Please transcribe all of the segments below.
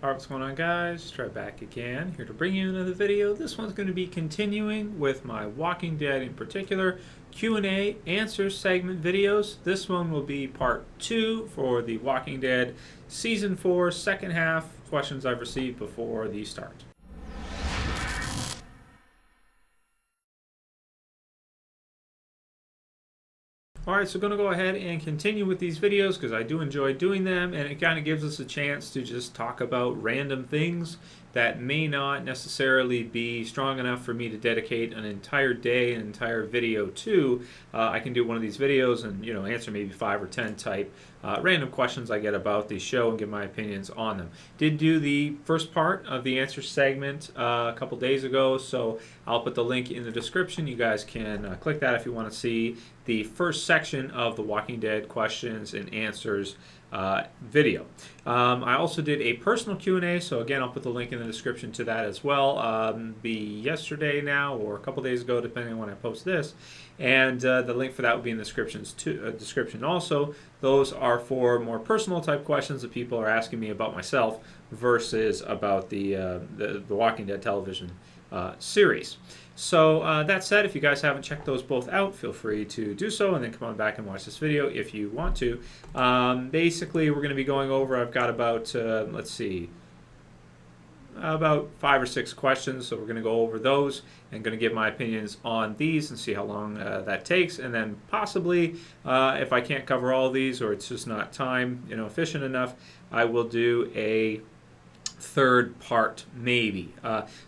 Alright, what's going on, guys? Trev back again, here to bring you another video. This one's going to be continuing with my Walking Dead, in particular, Q&A answer segment videos. This one will be part 2 for the Walking Dead Season 4 second half questions I've received before the start. Alright, so I'm going to go ahead and continue with these videos because I do enjoy doing them, and it kind of gives us a chance to just talk about random things that may not necessarily be strong enough for me to dedicate an entire day, an entire video to. I can do one of these videos and answer maybe 5 or 10 type random questions I get about the show and give my opinions on them. Did do the first part of the answer segment a couple days ago, so I'll put the link in the description. You guys can click that if you want to see the first section of the Walking Dead questions and answers video. I also did a personal Q&A, so again I'll put the link in the description to that as well. Be yesterday now or a couple days ago depending on when I post this, and the link for that will be in the description also. Those are for more personal type questions that people are asking me about myself versus about the Walking Dead television series. So that said, if you guys haven't checked those both out, feel free to do so and then come on back and watch this video if you want to. Basically, we're going to be going over, I've got about, let's see, about 5 or 6 questions, so we're going to go over those and going to give my opinions on these and see how long that takes, and then possibly if I can't cover all these or it's just not time efficient enough, I will do a third part maybe.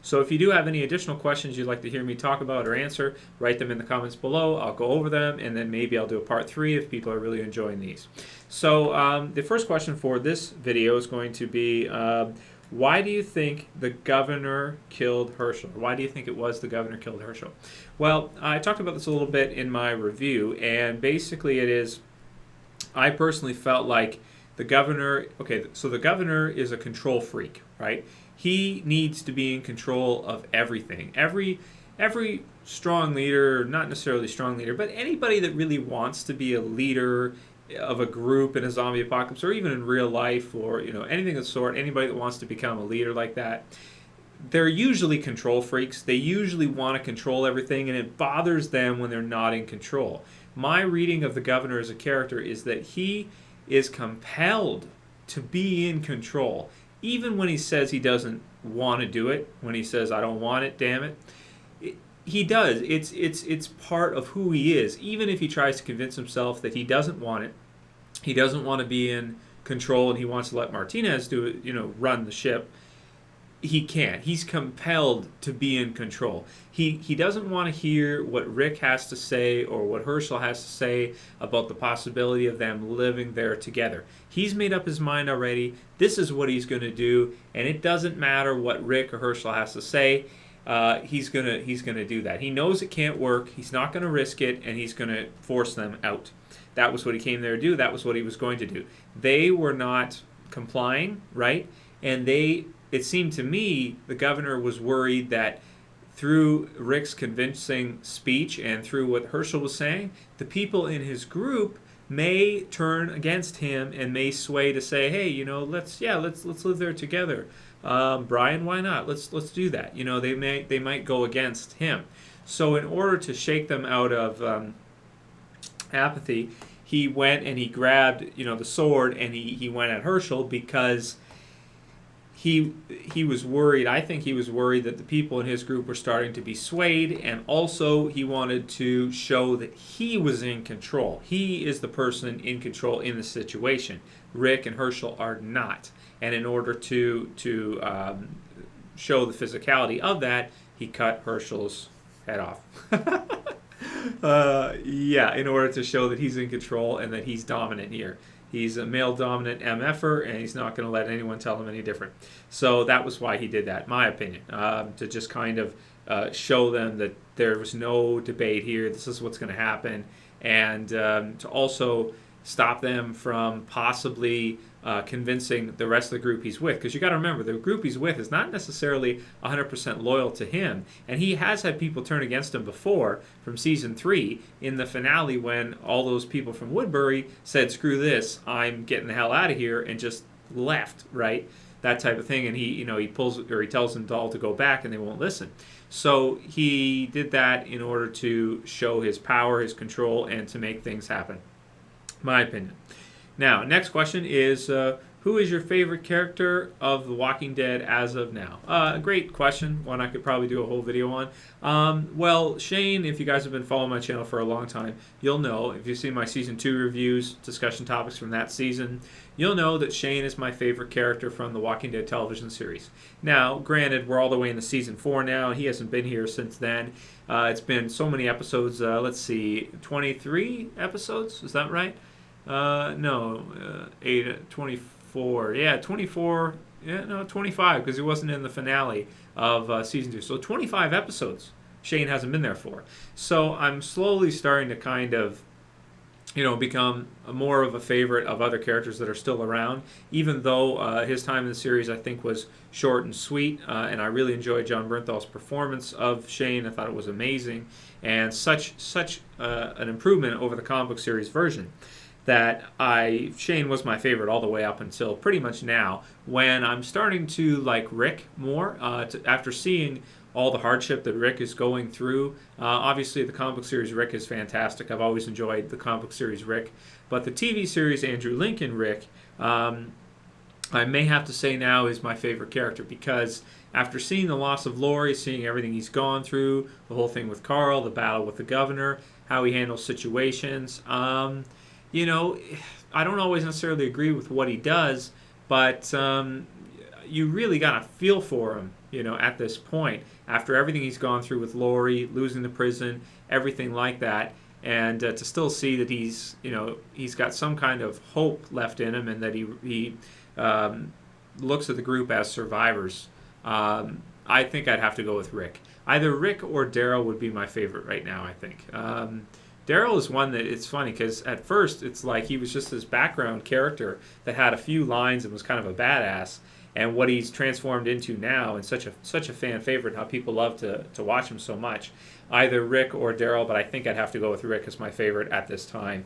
So if you do have any additional questions you'd like to hear me talk about or answer, write them in the comments below. I'll go over them and then maybe I'll do a part 3 if people are really enjoying these. So the first question for this video is going to be why do you think the governor killed Hershel? Why do you think it was the governor killed Hershel? Well, I talked about this a little bit in my review, and basically it is, I personally felt like the governor, so the governor is a control freak, right? He needs to be in control of everything. Every strong leader, not necessarily strong leader, but anybody that really wants to be a leader of a group in a zombie apocalypse or even in real life or anything of the sort, anybody that wants to become a leader like that, they're usually control freaks. They usually want to control everything, and it bothers them when they're not in control. My reading of the governor as a character is that he is compelled to be in control, even when he says he doesn't want to do it. When he says, "I don't want it, damn it," he does. It's part of who he is. Even if he tries to convince himself that he doesn't want it, he doesn't want to be in control, and he wants to let Martinez do it, run the ship. He can't. He's compelled to be in control. He doesn't want to hear what Rick has to say or what Hershel has to say about the possibility of them living there together. He's made up his mind already. This is what he's going to do, and it doesn't matter what Rick or Hershel has to say. He's gonna do that. He knows it can't work. He's not going to risk it, and he's going to force them out. That was what he came there to do. That was what he was going to do. They were not complying, right? And it seemed to me the governor was worried that through Rick's convincing speech and through what Hershel was saying, the people in his group may turn against him and may sway to say, "Hey, let's live there together. Brian, why not? Let's do that." They might go against him. So in order to shake them out of apathy, he went and he grabbed the sword and he went at Hershel because he was worried. I think he was worried that the people in his group were starting to be swayed, and also he wanted to show that he was in control. He is the person in control in the situation. Rick and Hershel are not. And in order to show the physicality of that, he cut Hershel's head off. In order to show that he's in control and that he's dominant here. He's a male-dominant MFer, and he's not going to let anyone tell him any different. So that was why he did that, in my opinion, to just kind of show them that there was no debate here. This is what's going to happen, and to also stop them from possibly convincing the rest of the group he's with. Because you got to remember, the group he's with is not necessarily 100% loyal to him, and he has had people turn against him before from season 3 in the finale when all those people from Woodbury said, "Screw this, I'm getting the hell out of here," and just left, right? that type of thing, and he pulls, or he tells them all to go back, and they won't listen. So he did that in order to show his power, his control, and to make things happen. My opinion. Now, next question is, who is your favorite character of The Walking Dead as of now? A great question, one I could probably do a whole video on. Well, Shane, if you guys have been following my channel for a long time, you'll know, if you've seen my Season 2 reviews, discussion topics from that season, you'll know that Shane is my favorite character from the Walking Dead television series. Now, granted, we're all the way into Season 4 now, and he hasn't been here since then. It's been so many episodes, let's see, 23 episodes, is that right? No, 24. Yeah, 24. Yeah, no, 25, because he wasn't in the finale of Season 2. So 25 episodes Shane hasn't been there for. So I'm slowly starting to kind of, become more of a favorite of other characters that are still around, even though his time in the series, I think, was short and sweet, and I really enjoyed John Bernthal's performance of Shane. I thought it was amazing, and such an improvement over the comic book series version, that Shane was my favorite all the way up until pretty much now, when I'm starting to like Rick more, after seeing all the hardship that Rick is going through. Obviously, the comic book series Rick is fantastic. I've always enjoyed the comic book series Rick. But the TV series Andrew Lincoln Rick, I may have to say now is my favorite character, because after seeing the loss of Lori, seeing everything he's gone through, the whole thing with Carl, the battle with the governor, how he handles situations, I don't always necessarily agree with what he does, but you really got to feel for him, at this point, after everything he's gone through with Lori, losing the prison, everything like that, and to still see that he's got some kind of hope left in him, and that he looks at the group as survivors. I think I'd have to go with Rick. Either Rick or Daryl would be my favorite right now, I think. Daryl is one that, it's funny, because at first it's like he was just this background character that had a few lines and was kind of a badass, and what he's transformed into now, and such a fan favorite, how people love to watch him so much. Either Rick or Daryl, but I think I'd have to go with Rick as my favorite at this time,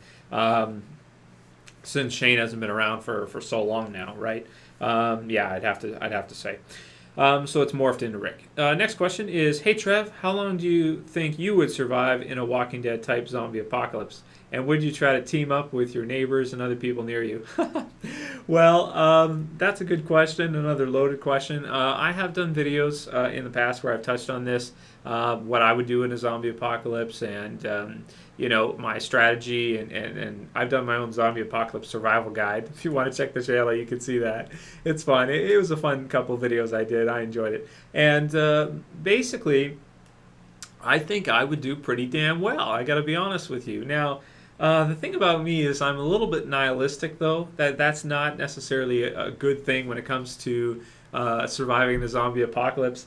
since Shane hasn't been around for so long now, right? Yeah, I'd have to say. So it's morphed into Rick. Next question is, hey Trev, how long do you think you would survive in a Walking Dead type zombie apocalypse? And would you try to team up with your neighbors and other people near you? Well, that's a good question, another loaded question. I have done videos in the past where I've touched on this, what I would do in a zombie apocalypse, and my strategy, and I've done my own zombie apocalypse survival guide. If you want to check the channel, you can see that. It's fun. It was a fun couple of videos I did. I enjoyed it. And basically, I think I would do pretty damn well. I got to be honest with you. Now, the thing about me is I'm a little bit nihilistic, though. That's not necessarily a good thing when it comes to surviving the zombie apocalypse.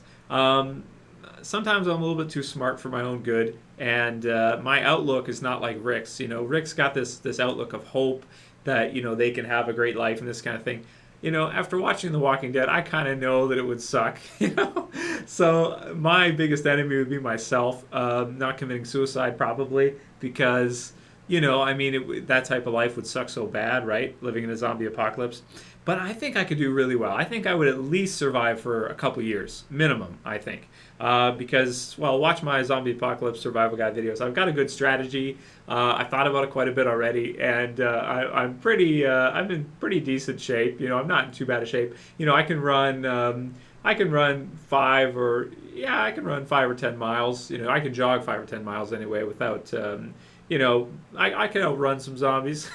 Sometimes I'm a little bit too smart for my own good, and my outlook is not like Rick's. Rick's got this outlook of hope that they can have a great life and this kind of thing. After watching The Walking Dead, I kind of know that it would suck. So my biggest enemy would be myself, not committing suicide probably, because that type of life would suck so bad, right? Living in a zombie apocalypse. But I think I could do really well. I think I would at least survive for a couple years, minimum, I think. Because, watch my zombie apocalypse survival guide videos. I've got a good strategy. I've thought about it quite a bit already, and I'm in pretty decent shape. I'm not in too bad a shape. I can run 5 or 10 miles. I can jog 5 or 10 miles anyway without. I could outrun some zombies.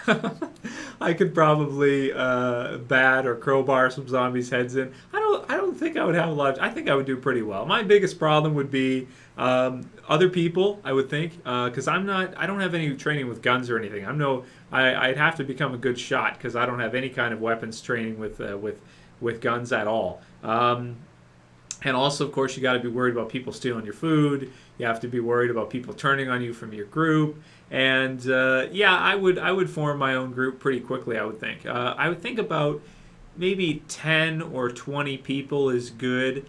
I could probably bat or crowbar some zombies' heads in. I don't think I would have a lot. I think I would do pretty well. My biggest problem would be other people, I would think, because I don't have any training with guns or anything. I'd have to become a good shot, because I don't have any kind of weapons training with guns at all. And also, of course, you got to be worried about people stealing your food. You have to be worried about people turning on you from your group. And I would form my own group pretty quickly, I would think. I would think about maybe 10 or 20 people is good.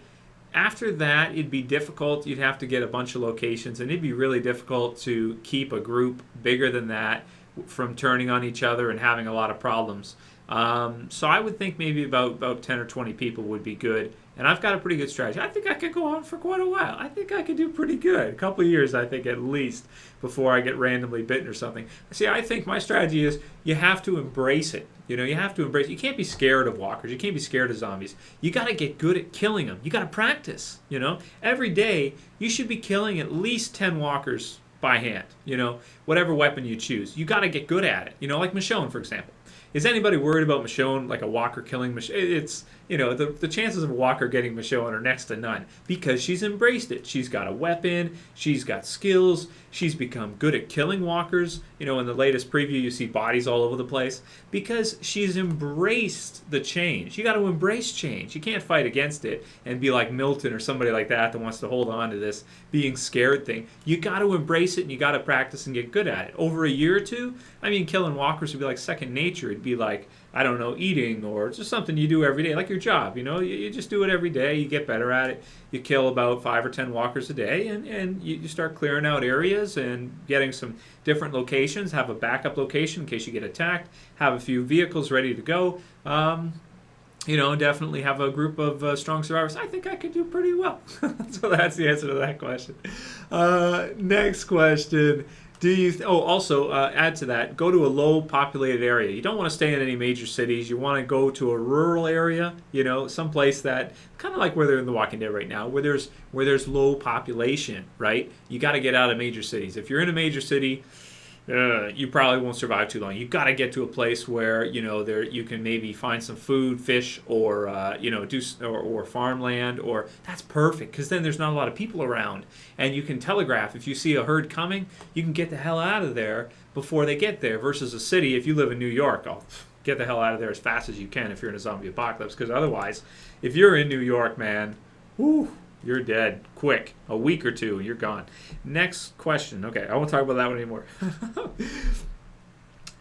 After that, it'd be difficult. You'd have to get a bunch of locations, and it'd be really difficult to keep a group bigger than that from turning on each other and having a lot of problems. So I would think maybe about 10 or 20 people would be good. And I've got a pretty good strategy. I think I could go on for quite a while. I think I could do pretty good. A couple of years, I think, at least, before I get randomly bitten or something. See, I think my strategy is you have to embrace it. You know, you have to embrace it. You can't be scared of walkers. You can't be scared of zombies. You got to get good at killing them. You got to practice, you know. Every day, you should be killing at least 10 walkers by hand, you know, whatever weapon you choose. You got to get good at it, you know, like Michonne, for example. Is anybody worried about Michonne, like a walker killing Michonne? It's, you know, the chances of a walker getting Michonne are next to none because she's embraced it. She's got a weapon. She's got skills. She's become good at killing walkers. You know, in the latest preview, you see bodies all over the place because she's embraced the change. You got to embrace change. You can't fight against it and be like Milton or somebody like that wants to hold on to this being scared thing. You got to embrace it and you got to practice and get good at it. Over a year or two, I mean, killing walkers would be like second nature. It'd be like, I don't know, eating or just something you do every day, like your job, you know, you just do it every day, you get better at it, you kill about 5 or 10 walkers a day, and you start clearing out areas and getting some different locations, have a backup location in case you get attacked, have a few vehicles ready to go, you know, definitely have a group of strong survivors. I think I could do pretty well. So that's the answer to that question. Next question. Do you also add to that, go to a low populated area. You don't want to stay in any major cities. You want to go to a rural area, you know, someplace that kind of like where they're in The Walking Dead right now, where there's low population, right? You got to get out of major cities. If you're in a major city, you probably won't survive too long. You've got to get to a place where, you know, there you can maybe find some food, fish, or you know, or farmland, or that's perfect because then there's not a lot of people around, and you can telegraph. If you see a herd coming, you can get the hell out of there before they get there. Versus a city, if you live in New York, get the hell out of there as fast as you can if you're in a zombie apocalypse. Because otherwise, if you're in New York, man, whoo, you're dead quick. A week or two, you're gone. Next question. Okay, I won't talk about that one anymore.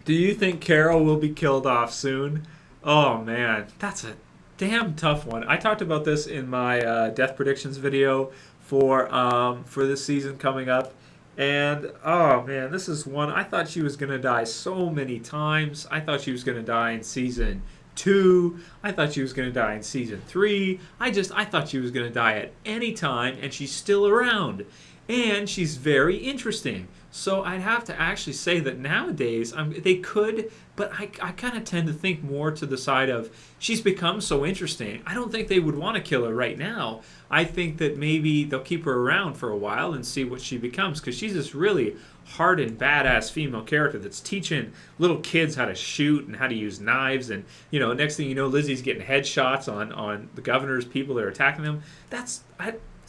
Do you think Carol will be killed off soon? Oh, man. That's a damn tough one. I talked about this in my death predictions video for this season coming up. And, oh, man, this is one. I thought she was going to die so many times. I thought she was going to die in season 2. I thought she was going to die in season 3. I thought she was going to die at any time, and she's still around. And she's very interesting. So I'd have to actually say that nowadays they could, but I kind of tend to think more to the side of she's become so interesting. I don't think they would want to kill her right now. I think that maybe they'll keep her around for a while and see what she becomes, because she's this really hardened, badass female character that's teaching little kids how to shoot and how to use knives. And, you know, next thing you know, Lizzie's getting headshots on the governor's people that are attacking them. It's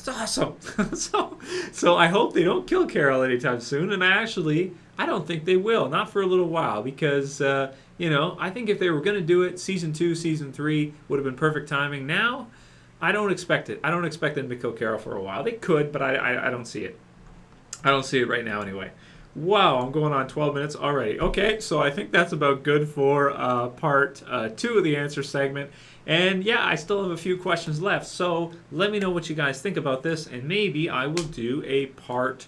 awesome. so I hope they don't kill Carol anytime soon. And I don't think they will. Not for a little while, because, you know, I think if they were going to do it, season 2, season 3 would have been perfect timing. Now, I don't expect it. I don't expect them to kill Carol for a while. They could, but I don't see it. I don't see it right now anyway. Wow, I'm going on 12 minutes already. Okay, so I think that's about good for part 2 of the answer segment. And yeah, I still have a few questions left. So let me know what you guys think about this, and maybe I will do a part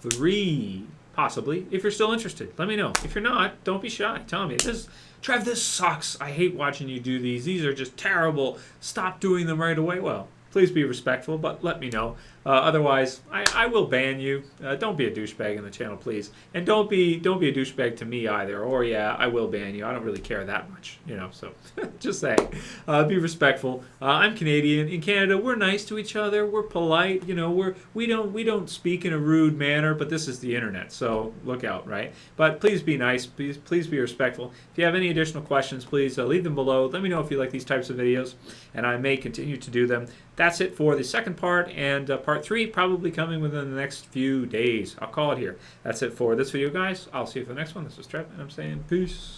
3, possibly, if you're still interested. Let me know. If you're not, don't be shy. Tell me, Trev, this sucks. I hate watching you do these. These are just terrible. Stop doing them right away. Well, please be respectful, but let me know. Otherwise, I will ban you. Don't be a douchebag in the channel, please. And don't be a douchebag to me either. Or yeah, I will ban you. I don't really care that much, you know. So just saying, be respectful. I'm Canadian. In Canada, we're nice to each other. We're polite. You know, we don't speak in a rude manner. But this is the internet, so look out, right? But please be nice. Please be respectful. If you have any additional questions, please leave them below. Let me know if you like these types of videos, and I may continue to do them. That's it for the second part, and part 3 probably coming within the next few days. I'll call it here. That's it for this video, guys. I'll see you for the next one. This is Trev, and I'm saying peace.